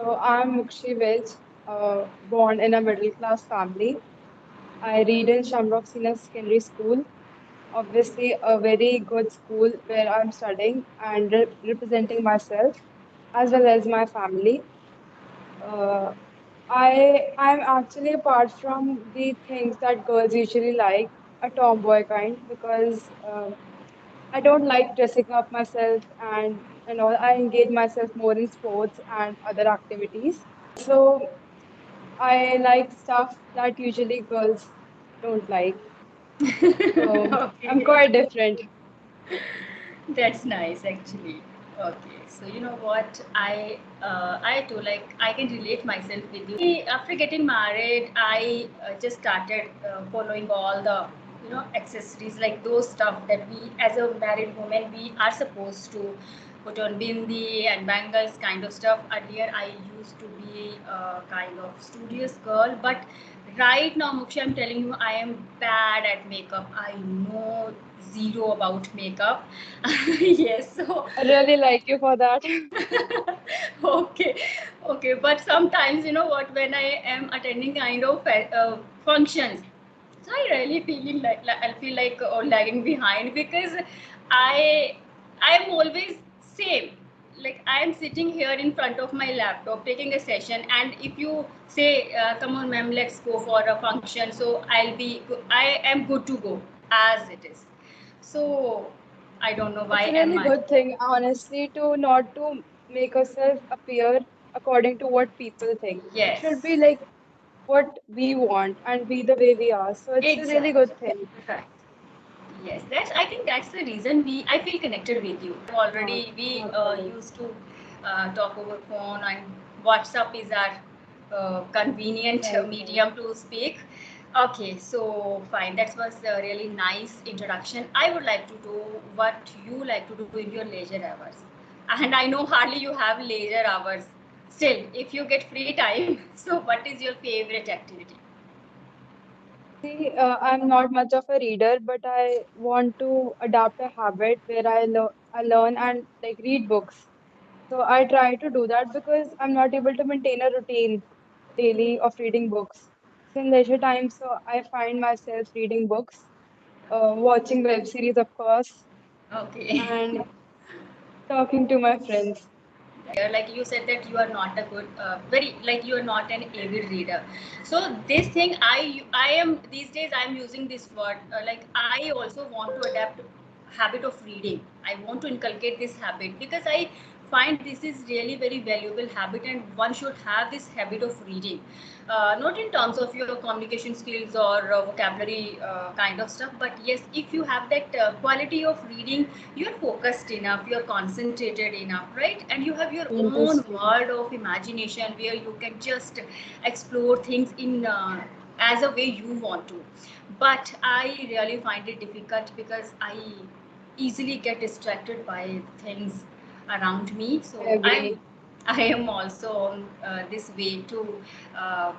So I'm Mukshi Vij, born in a middle class family. I read in Shamrock Senior Secondary School, obviously a very good school where I'm studying and representing myself as well as my family. Uh, I'm actually apart from the things that girls usually like, a tomboy kind, because I don't like dressing up myself and all. I engage myself more in sports and other activities. Also, I like stuff that usually girls don't like. So I'm Okay. quite different. That's nice, actually. Okay, so you know what? I too like I can relate myself with you. After getting married, I just started following all the accessories like those stuff that we as a married woman we are supposed to put on bindi and bangles kind of stuff. Earlier, I used to be a kind of studious girl, but right now, Muksha, I'm telling you, I am bad at makeup. I know zero about makeup. Yes, so I really like you for that. okay, okay. But sometimes, you know what, when I am attending kind of functions, so I really feeling like I feel like lagging behind because I I am always same. Like I am sitting here in front of my laptop taking a session, and if you say, "Come on, ma'am, let's go for a function," so I am good to go as it is. So I don't know why It's a am really I. good thing, honestly, to not to make ourselves appear according to what people think. It should be Yes, like what we want and be the way we are. So it's a really exactly. good thing. Right. Yes, that's. I think that's the reason we. I feel connected with you. Not, Already, we not problem. used to talk over phone, and WhatsApp is our convenient Right, right. medium to speak. Okay, so fine. That was a really nice introduction. I would like to do what you like to do in your leisure hours, and I know hardly you have leisure hours. Still, if you get free time, so what is your favorite activity? See, I'm not much of a reader, but I want to adapt a habit where I learn and like read books. So I try to do that because I'm not able to maintain a routine daily of reading books. So in leisure time, so I find myself reading books, watching web series, of course, Okay. and talking to my friends. Like you said that you are not a good very like you are not an avid reader, so this thing I am these days I'm using this word like I also want to adapt habit of reading. I want to inculcate this habit because I find this is really very valuable habit and one should have this habit of reading, not in terms of your communication skills or vocabulary kind of stuff, but yes, if you have that quality of reading, you're focused enough, you're concentrated enough, right, and you have your own Interesting. world of imagination where you can just explore things in as a way you want to. But I really find it difficult because I easily get distracted by things around me, I so agree. I am also on this way to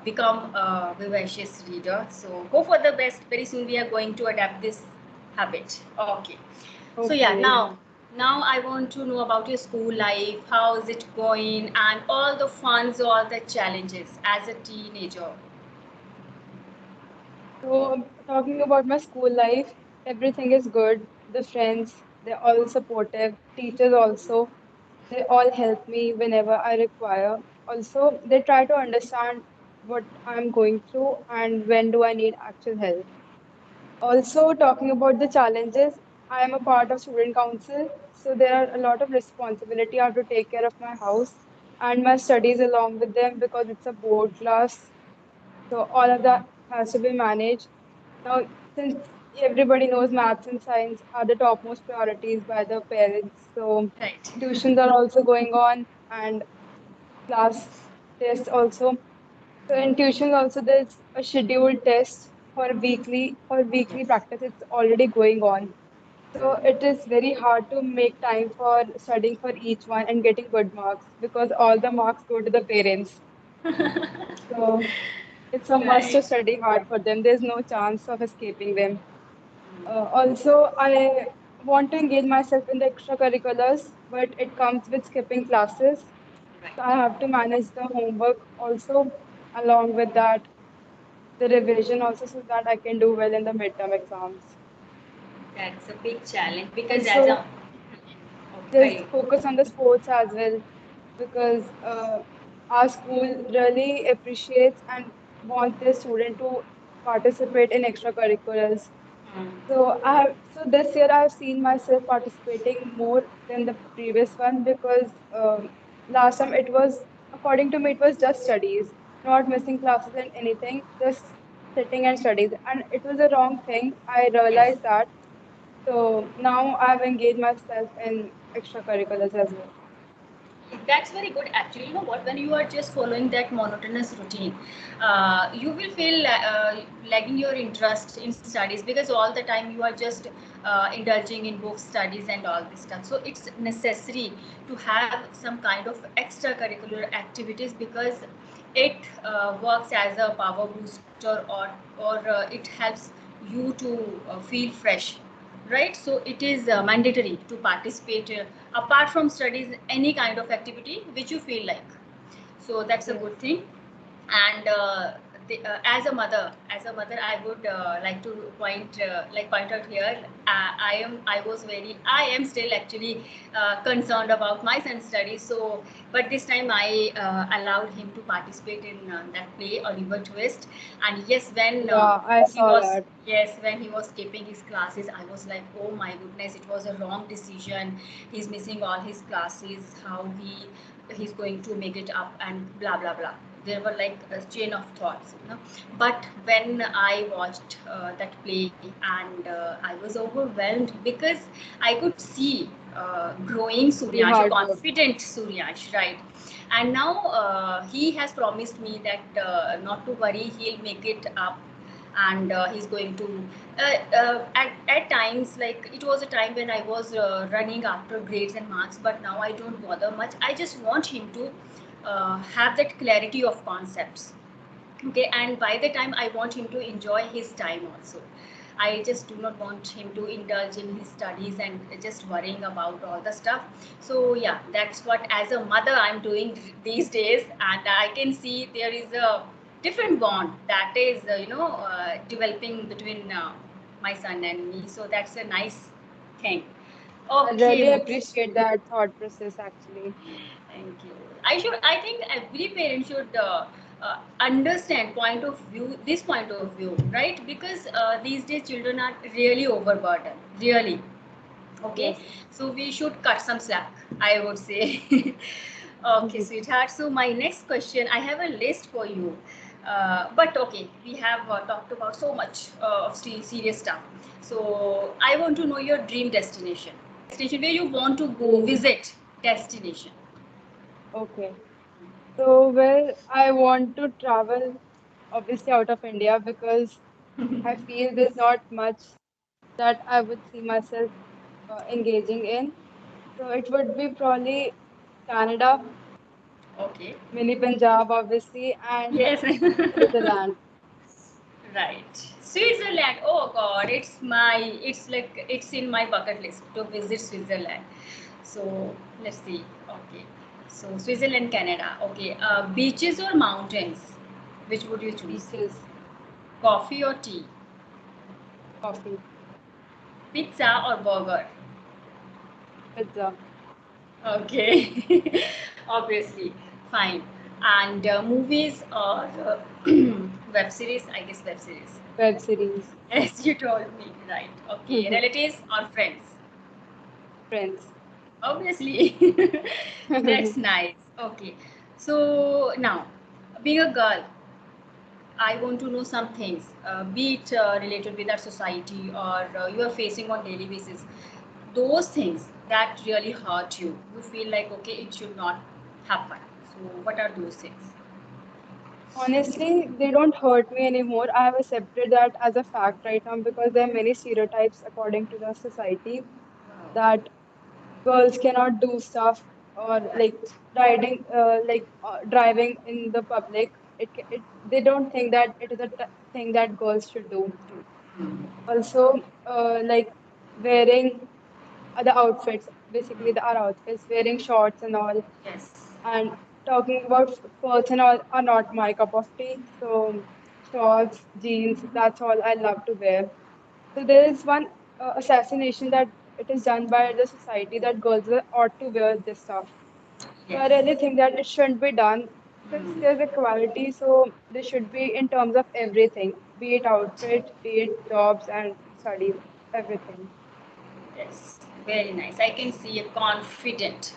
become a vivacious reader. So go for the best. Very soon we are going to adapt this habit. Okay. So yeah, Hopefully. now I want to know about your school life. How is it going, and all the funs, all the challenges as a teenager. So, talking about my school life, everything is good. The friends, they're all supportive. Teachers also, they all help me whenever I require. Also, they try to understand what I'm going through and when do I need actual help. Also, talking about the challenges, I am a part of student council, so there are a lot of responsibility. I have to take care of my house and my studies along with them because it's a board class. So all of that has to be managed. Now, since everybody knows maths and science are the topmost priorities by the parents, so Right. tuitions are also going on and class tests also. So in tuitions also there's a scheduled test for weekly practice. It's already going on. So it is very hard to make time for studying for each one and getting good marks because all the marks go to the parents. So it's a must to Right. study hard for them. There's no chance of escaping them. Also, I want to engage myself in the extracurriculars, but it comes with skipping classes. So I have to manage the homework also along with that, the revision also so that I can do well in the midterm exams. That's a big challenge because as a Also, okay, just focus on the sports as well because our school really appreciates and wants their student to participate in extracurriculars. So this year I've seen myself participating more than the previous one because last time it was, according to me, it was just studies, not missing classes and anything, just sitting and studies. And it was a wrong thing. I yes. realized that. So now I've engaged myself in extracurriculars as well. That's very good actually. You know what, when you are just following that monotonous routine, you will feel lagging your interest in studies because all the time you are just indulging in books studies and all this stuff. So it's necessary to have some kind of extracurricular activities because it works as a power booster, or it helps you to feel fresh, right? So it is mandatory to participate apart from studies any kind of activity which you feel like. So that's a Yes. good thing. And as a mother I would like to point out here, I am still actually concerned about my son's studies. So but this time I allowed him to participate in that play Oliver Twist. And yes, when Yeah, I he saw was that. yes, when he was skipping his classes, I was like, oh my goodness, it was a wrong decision. He's missing all his classes. How he's going to make it up and blah blah blah. There were like a chain of thoughts, you know. But when I watched that play, and I was overwhelmed because I could see growing The Suryansh, a hard work. confident Suryansh, right? And now he has promised me that not to worry, he'll make it up. And he's going to at times, like it was a time when I was running after grades and marks, but now I don't bother much. I just want him to have that clarity of concepts. Okay, and by the time I want him to enjoy his time also. I just do not want him to indulge in his studies and just worrying about all the stuff. So yeah, that's what as a mother I'm doing these days. And I can see there is a different bond that is developing between my son and me. So that's a nice thing. I really Okay. appreciate that thought process actually. Thank you. I think every parent should understand point of view, this point of view, right? Because these days children are really overburdened, really. Okay, Yes. so we should cut some slack, I would say. Okay, sweetheart. So my next question, I have a list for you. But okay, we have talked about so much of serious stuff. So I want to know your dream destination. Destination where you want to go Mm, visit. Destination. okay. So, well, I want to travel obviously out of India because I feel there's not much that I would see myself engaging in. So it would be probably Canada, Okay. mini Punjab, obviously, and Yes. Switzerland. Right. Switzerland. Oh God, it's like it's in my bucket list to visit Switzerland. So let's see. Okay. So Switzerland, Canada. Okay. Beaches or mountains? Which would you choose? Beaches, Coffee or tea? coffee, Pizza or burger? pizza, Okay. Obviously. Fine. And movies or web series? I guess web series. web series, Yes, you told me. Right. Okay. Relatives or friends? friends. Obviously. That's nice. Okay. So now, being a girl, I want to know some things, be it related with our society or you are facing on daily basis. Those things that really hurt you, you feel like okay, it should not happen. So, what are those things? Honestly, they don't hurt me anymore. I have accepted that as a fact right now because there are many stereotypes according to the society that girls cannot do stuff or like driving in the public. They don't think that it is a thing that girls should do. Also, like wearing other outfits, basically our outfits, wearing shorts and all, Yes. and talking about sports and all are not my cup of tea. So shorts, jeans, that's all I love to wear. So there is one assassination that it is done by the society that girls ought to wear this stuff. So I Yes. really think that it shouldn't be done since there's equality. So this should be in terms of everything, be it outfit, be it jobs and studies, everything. Yes, very nice. I can see a confident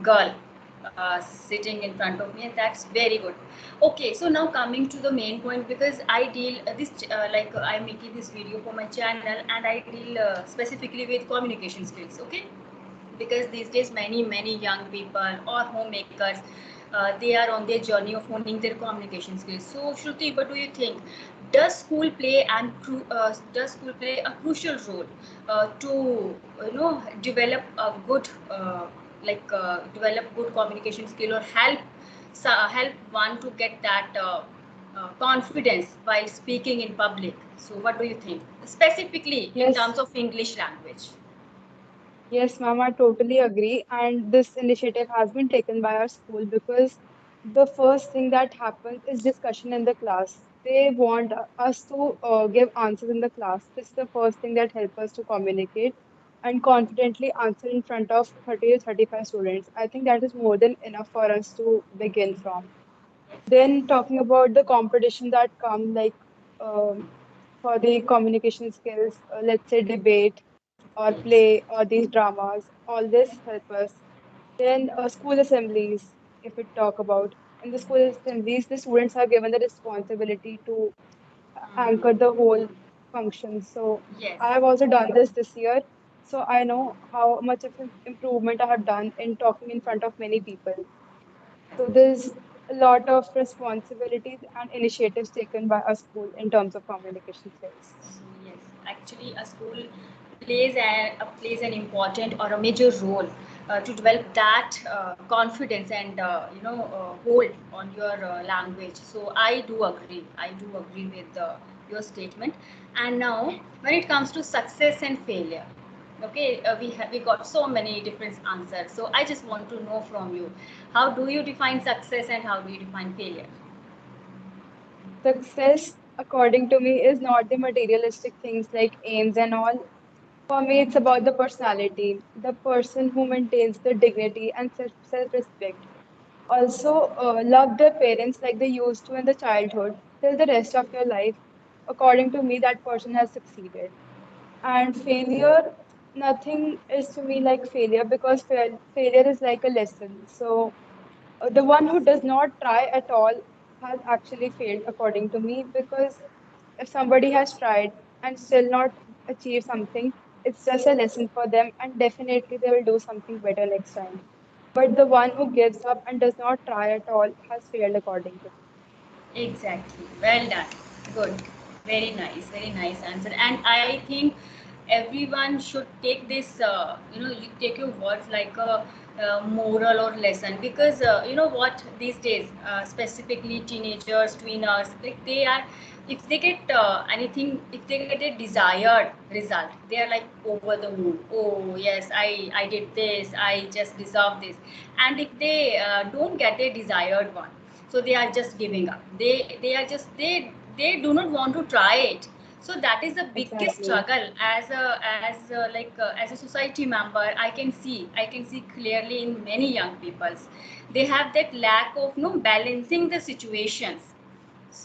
girl sitting in front of me, and that's very good. Okay, so now coming to the main point, because I deal this I'm making this video for my channel, and I deal specifically with communication skills. Okay, because these days many young people or homemakers, they are on their journey of honing their communication skills. So Shruti, what do you think, does school play a crucial role to develop a good develop good communication skill, or help one to get that confidence while speaking in public? So what do you think, specifically in Yes, terms of English language? yes, ma'am, I totally agree. And this initiative has been taken by our school because the first thing that happens is discussion in the class. They want us to give answers in the class. This is the first thing that helps us to communicate and confidently answer in front of 30 to 35 students. I think that is more than enough for us to begin from. Then talking about the competition that come like for the communication skills, let's say debate or Yes. play or these dramas, all this help us. Then school assemblies, if we talk about in the school assemblies, the students are given the responsibility to anchor the whole function. So Yes. I have also done this year. So I know how much of improvement I have done in talking in front of many people. So there's a lot of responsibilities and initiatives taken by our school in terms of communication skills. Yes, actually, a school plays an important or a major role to develop that confidence and hold on your language. So I do agree. I do agree with your statement. And now, when it comes to success and failure, okay, we got so many different answers. So I just want to know from you, how do you define success and how do you define failure? Success, according to me, is not the materialistic things like aims and all. For me, it's about the personality, the person who maintains the dignity and self-respect. Also, love their parents like they used to in the childhood till the rest of your life. According to me, that person has succeeded. And failure, nothing is to me like failure because failure is like a lesson. So the one who does not try at all has actually failed, according to me, because if somebody has tried and still not achieved something, it's just a lesson for them, and definitely they will do something better next time. But the one who gives up and does not try at all has failed, according to me. Exactly. Well done. Good. Very nice. Very nice answer. And I think everyone should take this, you take your words like a moral or lesson, because you know what, these days, specifically teenagers, tweeners, like they are, if they get anything, if they get a desired result, they are like over the moon. Oh yes, I did this, I just deserve this. And if they don't get their desired one, so they are just giving up. They are just they do not want to try it. So that is the biggest Exactly. struggle as a society member. I can see clearly in many young peoples, they have that lack of no balancing the situations.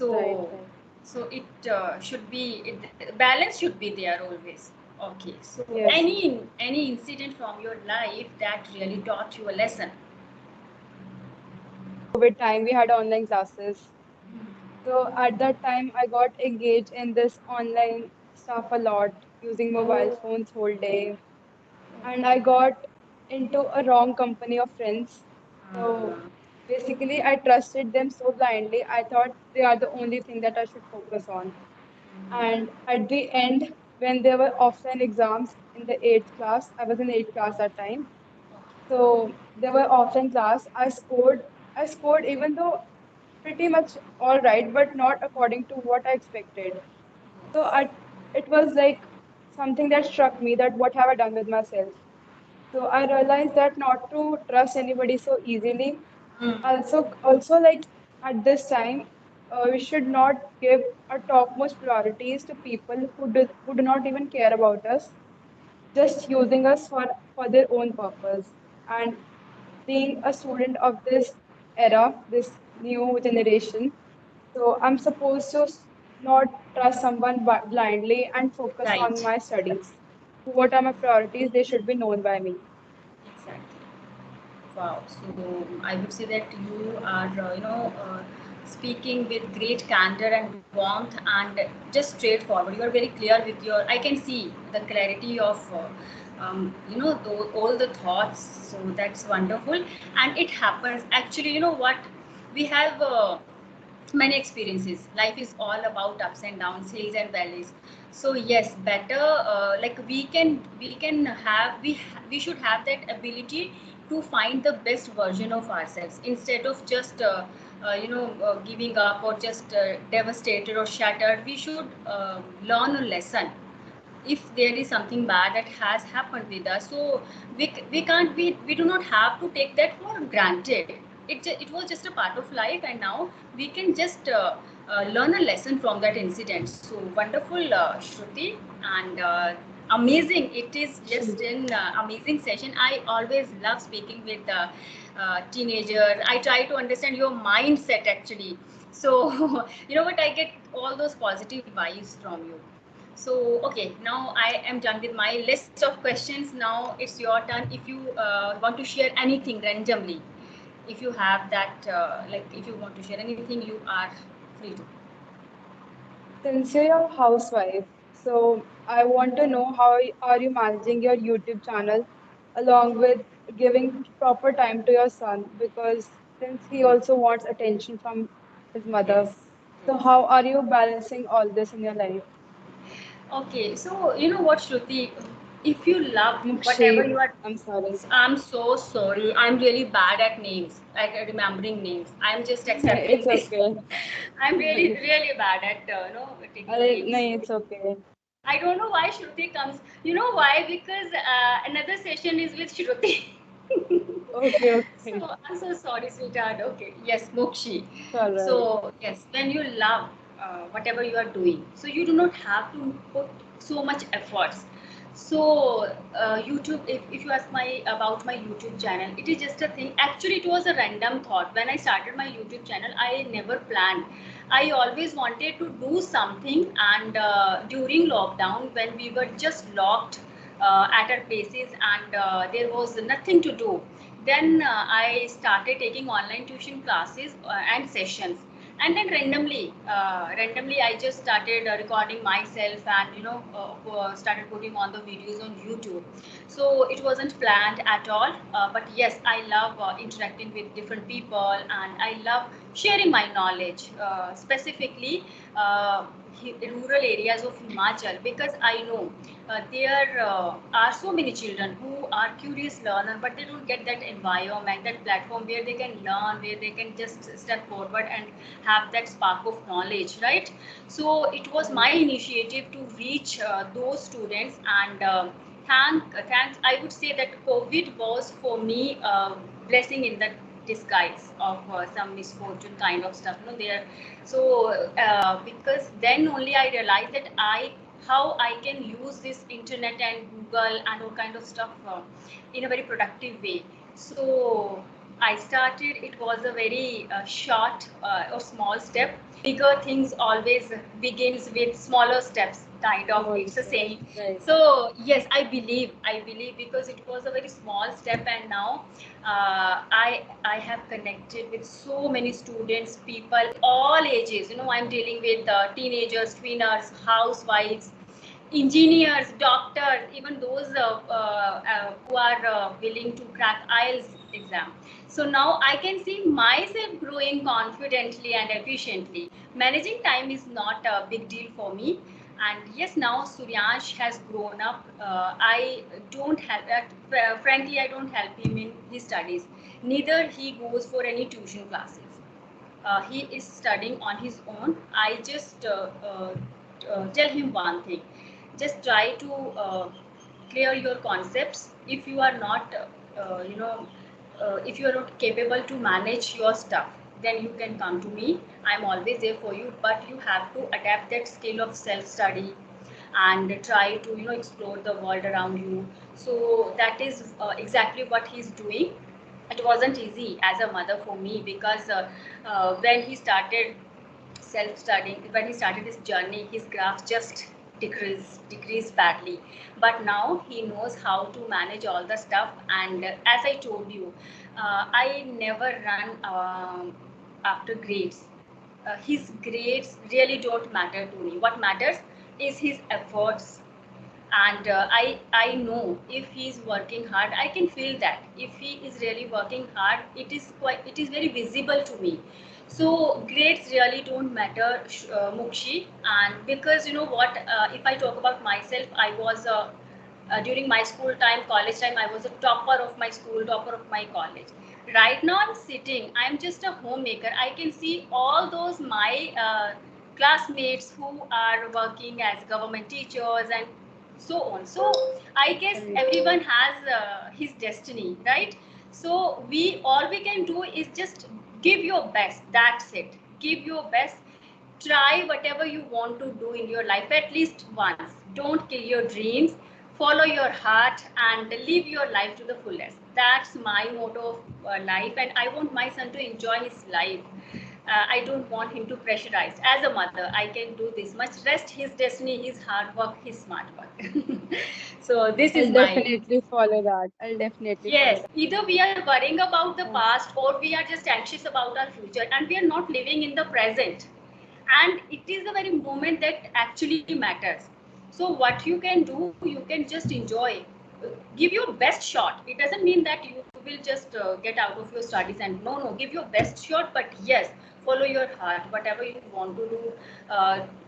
Right, So right. should be balance should be there always. Okay, so Yes. any incident from your life that really taught you a lesson? COVID time, we had online classes. So at that time, I got engaged in this online stuff a lot, using mobile phones whole day. And I got into a wrong company of friends. So basically, I trusted them so blindly. I thought they are the only thing that I should focus on. And at the end, when there were offline exams in the eighth class, I was in eighth class that time. So there were offline class. I scored even though pretty much all right, but not according to what I expected. So it was like something that struck me that what have I done with myself? So I realized that not to trust anybody so easily. Mm. Also like at this time, we should not give our topmost priorities to people who do not even care about us, just using us for their own purpose. And being a student of this era, this new generation, so I'm supposed to not trust someone blindly and focus on Right. my studies. So what are my priorities? They should be known by me. Exactly. Wow. So I would say that you are, speaking with great candor and warmth and just straightforward. You are very clear with your. I can see the clarity of, all the thoughts. So that's wonderful, and it happens. Actually, you know what? We have. Many experiences. Life is all about ups and downs, hills and valleys. So yes, better, like we should have that ability to find the best version of ourselves instead of just giving up or just devastated or shattered. We should learn a lesson if there is something bad that has happened with us. So we can't we do not have to take that for granted. It was just a part of life, and now we can just learn a lesson from that incident. So wonderful, Shruti, and amazing. It is just an amazing session. I always love speaking with teenagers. I try to understand your mindset actually. So you know what, I get all those positive vibes from you. So, okay, now I am done with my list of questions. Now it's your turn. If you want to share anything randomly, if you have that, if you want to share anything, you are free to. Since you're a housewife, so I want to know how are you managing your YouTube channel along with giving proper time to your son because since he also wants attention from his mother. Yes, So yes. how are you balancing all this in your life? Okay, so you know what, Shruti? If you love whatever Mukshi, you are, I'm sorry. I'm so sorry. I'm really bad at names, at remembering names. I'm just It's accepting this. okay. I'm really, really bad at taking अरे names. नहीं, it's okay. I don't know why Shruti comes. You know why? Because another session is with Shruti. Okay, okay. So I'm so sorry, sweetheart. Okay, yes, Mokshi. It's all right. So yes, when you love whatever you are doing, so you do not have to put so much efforts. So YouTube, if you ask my about my YouTube channel, it is just a thing. Actually, it was a random thought. When I started my YouTube channel, I never planned. I always wanted to do something, and during lockdown, when we were just locked at our places and there was nothing to do, then I started taking online tuition classes and sessions. And then randomly I just started recording myself, and started putting on the videos on YouTube. So it wasn't planned at all, but yes, I love interacting with different people, and I love sharing my knowledge, specifically rural areas of Himachal, because I know there are so many children who are curious learner, but they don't get that environment, that platform where they can learn, where they can just step forward and have that spark of knowledge, right? So it was my Right. initiative to reach those students, and thanks. I would say that COVID was for me a blessing in the disguise of some misfortune kind of stuff. There. So because then only I realized that I how I can use this internet and Google and all kind of stuff in a very productive way. So I started. It was a very short or small step. Bigger things always begins with smaller steps. Kind of, Small it's a step. saying. Right. So yes, I believe because it was a very small step, and now I have connected with so many students, people, all ages. I'm dealing with teenagers, tweeners, housewives, engineers, doctors, even those who are willing to crack IELTS exam. So now I can see myself growing confidently and efficiently. Managing time is not a big deal for me. And yes, now Suryansh has grown up. I don't help. Frankly, I don't help him in his studies. Neither he goes for any tuition classes. He is studying on his own. I just tell him one thing: just try to clear your concepts, if you are not if you are not capable to manage your stuff, then you can come to me. I'm always there for you, but you have to adapt that skill of self study and try to explore the world around you. So that is exactly what he's doing. It wasn't easy as a mother for me, because when he started self studying, when he started his journey, his graph just decreased badly. But now he knows how to manage all the stuff. And as I told you, I never run after grades. His grades really don't matter to me. What matters is his efforts. And I know if he is working hard, I can feel that if he is really working hard, it is very visible to me. So grades really don't matter, Mukshi. And because you know what, if I talk about myself, I was during my school time, college time, I was a topper of my school, topper of my college. Right now I'm sitting, I'm just a homemaker. I can see all those my classmates who are working as government teachers and so on. So I guess Right. everyone has his destiny, right? So we, all we can do is just give your best. That's it. Give your best. Try whatever you want to do in your life at least once. Don't kill your dreams. Follow your heart and live your life to the fullest. That's my motto of life, and I want my son to enjoy his life. I don't want him to pressurize. As a mother, I can do this much. Rest his destiny, his hard work, his smart work. So this is I'll my. definitely follow that. I'll definitely follow Yes, either we are worrying about the that. past, or we are just anxious about our future, and we are not living in the present. And it is the very moment that actually matters. So what you can do, you can just enjoy. Give your best shot. It doesn't mean that you will just get out of your studies, and no, give your best shot. But yes, follow your heart, whatever you want to do.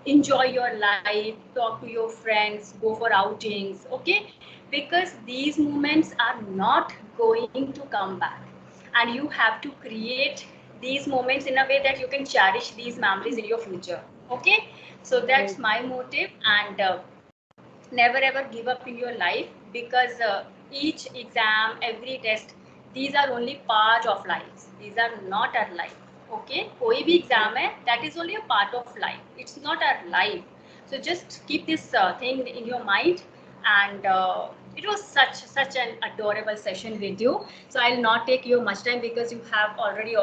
Enjoy your life, talk to your friends, go for outings, okay? Because these moments are not going to come back, and you have to create these moments in a way that you can cherish these memories in your future. Okay, so Right. that's my motive. And never ever give up in your life, because each exam, every test, these are only part of life. These are not our life. Okay, कोई भी Right. exam है, that is only a part of life. It's not our life. So just keep this thing in your mind. And it was such an adorable session with you. So I'll not take you much time, because you have already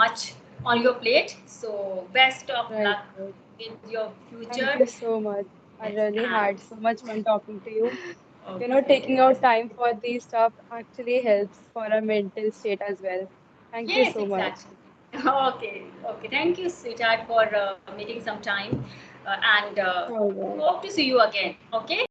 much on your plate. So best of Right. luck Right. with your Thank future. you so much. I Yes, really and had so much fun talking to you. okay. Taking out time for these stuff actually helps for our mental state as well. Thank you Yes, so much. exactly. Okay, okay. Thank you, sweetheart, for making some time. And All right. hope to see you again. Okay.